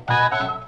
Hello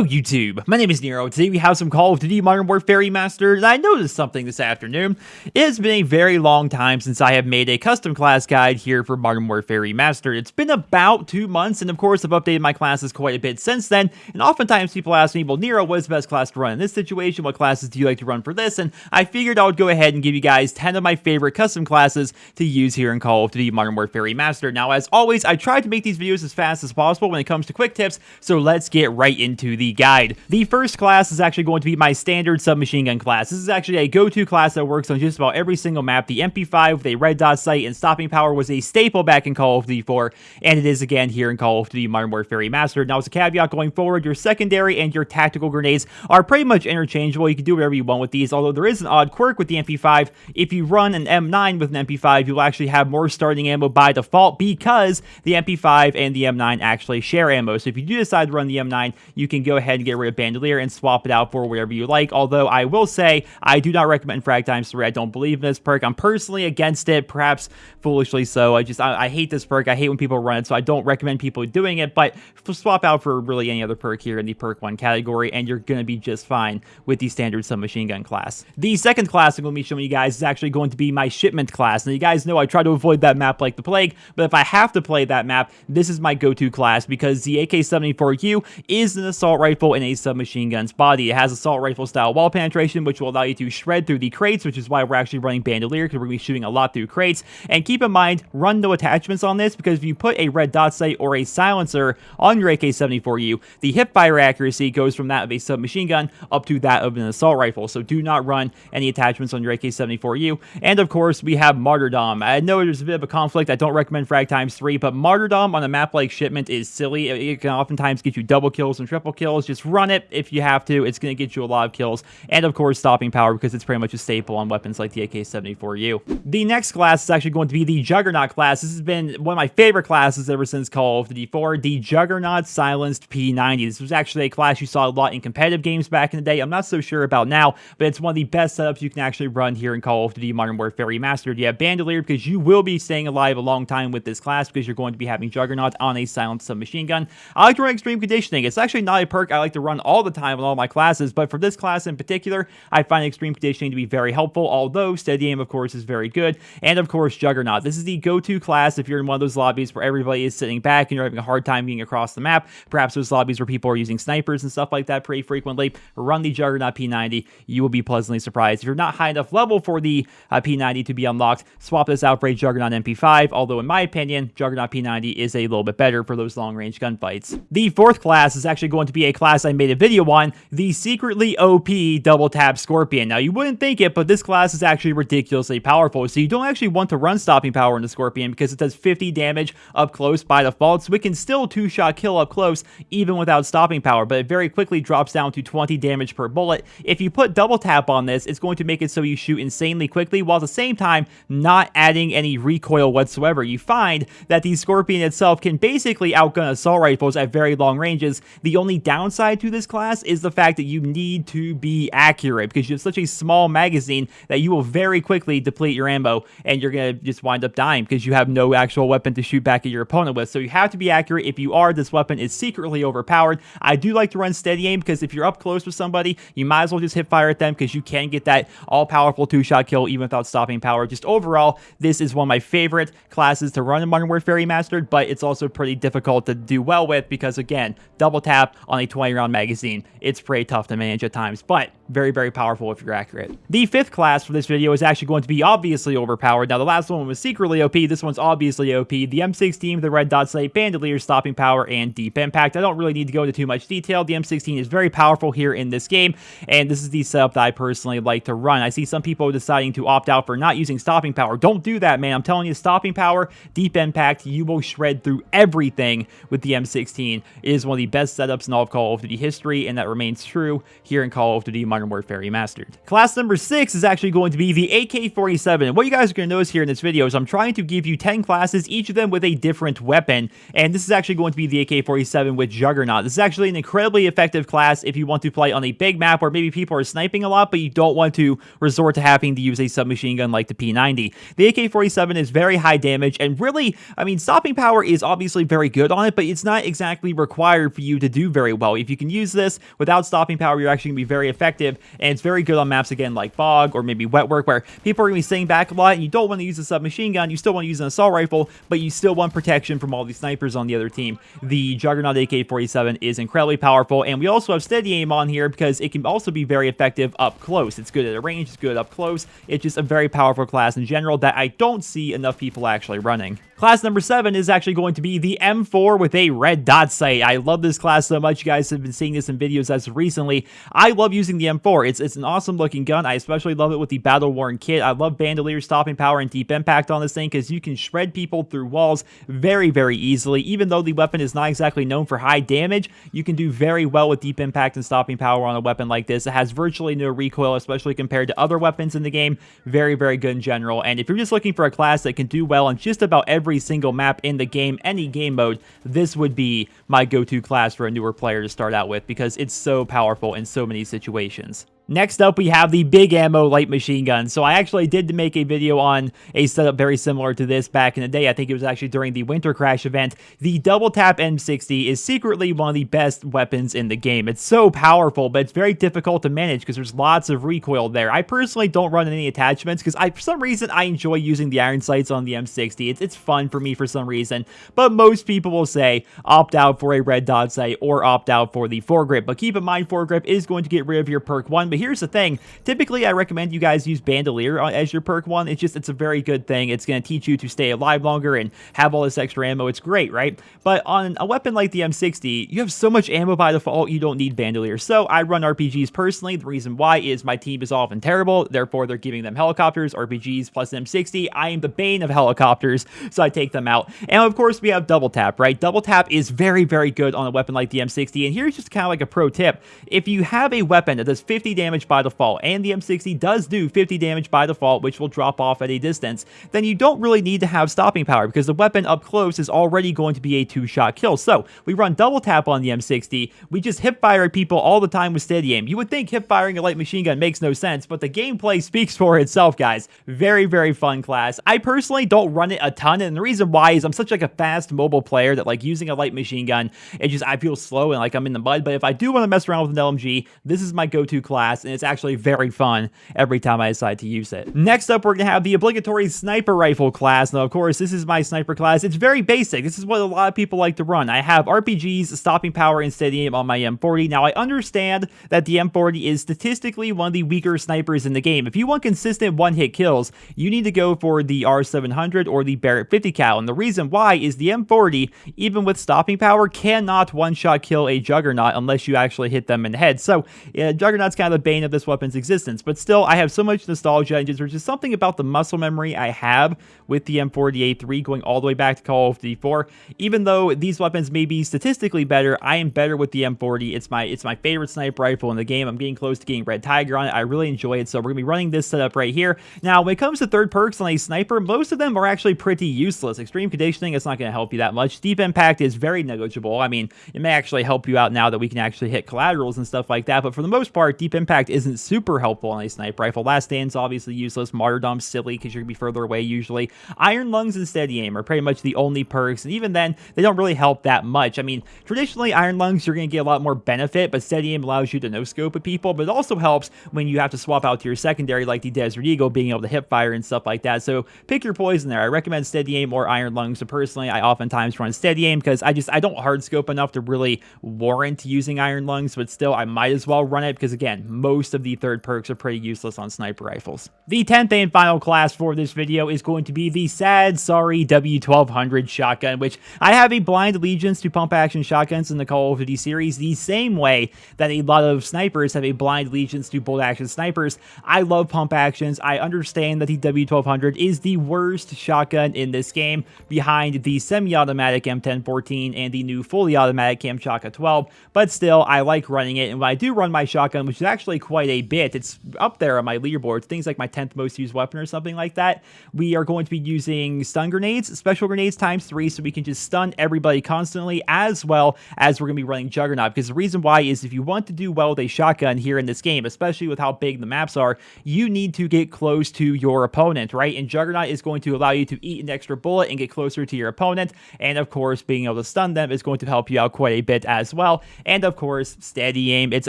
YouTube, my name is Nero. Today we have some Call of Duty Modern Warfare Remastered, and I noticed something this afternoon. It has been a very long time since I have made a custom class guide here for Modern Warfare Remastered. It's been about 2 months, and of course I've updated my classes quite a bit since then, and oftentimes people ask me, well Nero, what is the best class to run in this situation? What classes do you like to run for this? And I figured I would go ahead and give you guys 10 of my favorite custom classes to use here in Call of Duty Modern Warfare Remastered. Now as always, I try to make these videos as fast as possible when it comes to quick tips, so let's get right into the guide. The first class is actually going to be my standard submachine gun class. This is actually a go-to class that works on just about every single map. The MP5 with a red dot sight and stopping power was a staple back in Call of Duty 4, and it is again here in Call of Duty Modern Warfare Remastered. Now as a caveat going forward, your secondary and your tactical grenades are pretty much interchangeable. You can do whatever you want with these, although there is an odd quirk with the MP5. If you run an M9 with an MP5, you'll actually have more starting ammo by default because the MP5 and the M9 actually share ammo. So if you do decide to run the M9, you can go ahead and get rid of Bandolier and swap it out for whatever you like. Although I will say I do not recommend Frag Times 3. I don't believe in this perk. I'm personally against it, perhaps foolishly so. I hate this perk. I hate when people run it, so I don't recommend people doing it, but swap out for really any other perk here in the perk 1 category and you're going to be just fine with the standard submachine gun class. The second class I'm going to be showing you guys is actually going to be my Shipment Class. Now you guys know I try to avoid that map like the plague, but if I have to play that map, this is my go-to class because the AK-74U is an assault rifle in a submachine gun's body. It has assault rifle style wall penetration, which will allow you to shred through the crates, which is why we're actually running Bandolier, because we're going to be shooting a lot through crates. And keep in mind, run no attachments on this, because if you put a red dot sight or a silencer on your AK-74U, the hip fire accuracy goes from that of a submachine gun up to that of an assault rifle. So do not run any attachments on your AK-74U. And of course, we have Martyrdom. I know there's a bit of a conflict. I don't recommend Frag Times 3, but Martyrdom on a map like Shipment is silly. It can oftentimes get you double kills and triple kills. Just run it if you have to. It's going to get you a lot of kills. And of course, stopping power, because it's pretty much a staple on weapons like the AK-74U. The next class is actually going to be the Juggernaut Class. This has been one of my favorite classes ever since Call of Duty 4, the Juggernaut Silenced P90. This was actually a class you saw a lot in competitive games back in the day. I'm not so sure about now, but it's one of the best setups you can actually run here in Call of Duty Modern Warfare Remastered. You have Bandolier, because you will be staying alive a long time with this class, because you're going to be having Juggernaut on a silenced submachine gun. I like to run Extreme Conditioning. It's actually not a perk I like to run all the time on all my classes, but for this class in particular, I find Extreme Conditioning to be very helpful, although Steady Aim, of course, is very good. And of course, Juggernaut. This is the go-to class if you're in one of those lobbies where everybody is sitting back and you're having a hard time getting across the map. Perhaps those lobbies where people are using snipers and stuff like that pretty frequently. Run the Juggernaut P90. You will be pleasantly surprised. If you're not high enough level for the P90 to be unlocked, swap this out for a Juggernaut MP5, although in my opinion, Juggernaut P90 is a little bit better for those long-range gunfights. The fourth class is actually going to be a class I made a video on, the secretly OP double tap Scorpion. Now you wouldn't think it, but this class is actually ridiculously powerful, so you don't actually want to run stopping power in the Scorpion because it does 50 damage up close by default, so it can still 2-shot kill up close even without stopping power, but it very quickly drops down to 20 damage per bullet. If you put double tap on this, it's going to make it so you shoot insanely quickly while at the same time not adding any recoil whatsoever. You find that the Scorpion itself can basically outgun assault rifles at very long ranges. The only downside to this class is the fact that you need to be accurate, because you have such a small magazine that you will very quickly deplete your ammo and you're going to just wind up dying because you have no actual weapon to shoot back at your opponent with. So you have to be accurate. If you are, this weapon is secretly overpowered. I do like to run Steady Aim because if you're up close with somebody, you might as well just hip fire at them because you can get that all-powerful 2-shot kill even without stopping power. Just overall, this is one of my favorite classes to run in Modern Warfare Remastered, but it's also pretty difficult to do well with because, again, double tap on a 20-round magazine. It's pretty tough to manage at times, but very, very powerful if you're accurate. The fifth class for this video is actually going to be obviously overpowered. Now, the last one was secretly OP. This one's obviously OP. The M16, the red dot sight, Bandolier, stopping power, and deep impact. I don't really need to go into too much detail. The M16 is very powerful here in this game, and this is the setup that I personally like to run. I see some people deciding to opt out for not using stopping power. Don't do that, man. I'm telling you, stopping power, deep impact, you will shred through everything with the M16. It is one of the best setups in all of of Call of Duty history, and that remains true here in Call of Duty Modern Warfare Remastered. Class number 6 is actually going to be the AK-47, and what you guys are going to notice here in this video is I'm trying to give you 10 classes, each of them with a different weapon, and this is actually going to be the AK-47 with Juggernaut. This is actually an incredibly effective class if you want to play on a big map where maybe people are sniping a lot, but you don't want to resort to having to use a submachine gun like the P90. The AK-47 is very high damage, and really, I mean, stopping power is obviously very good on it, but it's not exactly required for you to do very well. If you can use this without stopping power, you're actually going to be very effective, and it's very good on maps, again, like Fog or maybe Wet Work, where people are going to be sitting back a lot, and you don't want to use a submachine gun, you still want to use an assault rifle, but you still want protection from all these snipers on the other team. The Juggernaut AK-47 is incredibly powerful, and we also have steady aim on here because it can also be very effective up close. It's good at a range, it's good up close. It's just a very powerful class in general that I don't see enough people actually running. Class number 7 is actually going to be the M4 with a red dot sight. I love this class so much. You guys have been seeing this in videos as of recently. I love using the M4. It's an awesome looking gun. I especially love it with the battle worn kit. I love bandolier, stopping power, and deep impact on this thing because you can shred people through walls very, very easily. Even though the weapon is not exactly known for high damage, you can do very well with deep impact and stopping power on a weapon like this. It has virtually no recoil, especially compared to other weapons in the game. Very, very good in general. And if you're just looking for a class that can do well on just about every single map in the game, any game mode, this would be my go-to class for a newer player to start out with because it's so powerful in so many situations. Next up, we have the big ammo light machine gun. So I actually did make a video on a setup very similar to this back in the day. I think it was actually during the Winter Crash event. The double tap M60 is secretly one of the best weapons in the game. It's so powerful, but it's very difficult to manage because there's lots of recoil there. I personally don't run any attachments because for some reason I enjoy using the iron sights on the M60. It's fun for me for some reason, but most people will say opt out for a red dot sight or opt out for the foregrip. But keep in mind, foregrip is going to get rid of your perk 1, but here's the thing. Typically, I recommend you guys use bandolier as your perk 1. It's a very good thing. It's going to teach you to stay alive longer and have all this extra ammo. It's great, right? But on a weapon like the M60, you have so much ammo by default, you don't need bandolier. So I run RPGs personally. The reason why is my team is often terrible. Therefore, they're giving them helicopters, RPGs, plus M60. I am the bane of helicopters, so I take them out. And of course, we have double tap, right? Double tap is very, very good on a weapon like the M60. And here's just kind of like a pro tip. If you have a weapon that does 50 damage by default, and the M60 does do 50 damage by default, which will drop off at a distance, then you don't really need to have stopping power because the weapon up close is already going to be a 2-shot kill. So we run double tap on the M60. We just hip fire at people all the time with steady aim. You would think hip firing a light machine gun makes no sense, but the gameplay speaks for itself, guys. Very, very fun class. I personally don't run it a ton, and the reason why is I'm such like a fast mobile player that like using a light machine gun, I feel slow and like I'm in the mud. But if I do want to mess around with an LMG, this is my go-to class, and it's actually very fun every time I decide to use it. Next up, we're going to have the obligatory sniper rifle class. Now, of course, this is my sniper class. It's very basic. This is what a lot of people like to run. I have RPGs, stopping power, and steady aim on my M40. Now, I understand that the M40 is statistically one of the weaker snipers in the game. If you want consistent one-hit kills, you need to go for the R700 or the Barrett 50 cal. And the reason why is the M40, even with stopping power, cannot one-shot kill a Juggernaut unless you actually hit them in the head. So, yeah, Juggernaut's kind of the bane of this weapon's existence, but still, I have so much nostalgia, and there's just something about the muscle memory I have with the M40A3 going all the way back to Call of Duty 4. Even though these weapons may be statistically better, I am better with the M40. It's my favorite sniper rifle in the game. I'm getting close to getting Red Tiger on it. I really enjoy it, so we're going to be running this setup right here. Now, when it comes to third perks on a sniper, most of them are actually pretty useless. Extreme conditioning is not going to help you that much. Deep impact is very negligible. I mean, it may actually help you out now that we can actually hit collaterals and stuff like that, but for the most part, deep impact isn't super helpful on a sniper rifle. Last Stand's obviously useless. Martyrdom's silly because you're going to be further away usually. Iron Lungs and Steady Aim are pretty much the only perks, and even then, they don't really help that much. I mean, traditionally, Iron Lungs, you're going to get a lot more benefit, but Steady Aim allows you to no-scope at people, but it also helps when you have to swap out to your secondary, like the Desert Eagle, being able to hip fire and stuff like that. So pick your poison there. I recommend Steady Aim or Iron Lungs. So personally, I oftentimes run Steady Aim because I don't hard scope enough to really warrant using Iron Lungs, but still, I might as well run it because, again, most of the third perks are pretty useless on sniper rifles. The 10th and final class for this video is going to be the sad, sorry W1200 shotgun, which I have a blind allegiance to pump action shotguns in the Call of Duty series the same way that a lot of snipers have a blind allegiance to bolt action snipers. I love pump actions. I understand that the W1200 is the worst shotgun in this game behind the semi-automatic M1014 and the new fully automatic Kamchatka 12, but still I like running it, and when I do run my shotgun, which is actually quite a bit, it's up there on my leaderboard, things like my 10th most used weapon or something like that, we are going to be using stun grenades, special grenades ×3, so we can just stun everybody constantly, as well as we're going to be running Juggernaut, because the reason why is if you want to do well with a shotgun here in this game, especially with how big the maps are, you need to get close to your opponent, right? And Juggernaut is going to allow you to eat an extra bullet and get closer to your opponent, and of course being able to stun them is going to help you out quite a bit as well. And of course steady aim, it's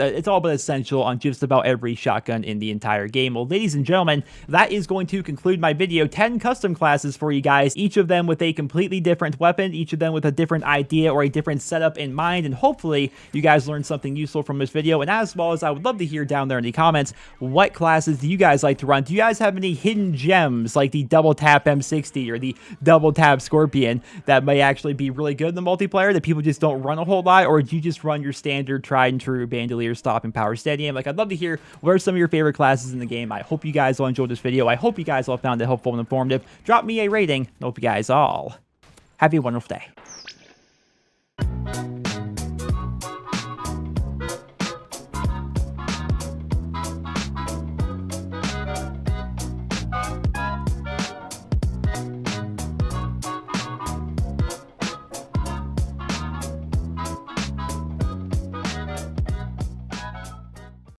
all but essential on just about every shotgun in the entire game. Well, ladies and gentlemen, that is going to conclude my video. 10 custom classes for you guys, each of them with a completely different weapon, each of them with a different idea or a different setup in mind, and hopefully you guys learned something useful from this video. And as well as I would love to hear down there in the comments, what classes do you guys like to run? Do you guys have any hidden gems like the double tap M60 or the double tap Scorpion that may actually be really good in the multiplayer that people just don't run a whole lot, or do you just run your standard tried and true bandolier, stop, and power steady aim? Like, I'd love to hear what are some of your favorite classes in the game. I hope you guys all enjoyed this video. I hope you guys all found it helpful and informative. Drop me a rating. I hope you guys all have a wonderful day.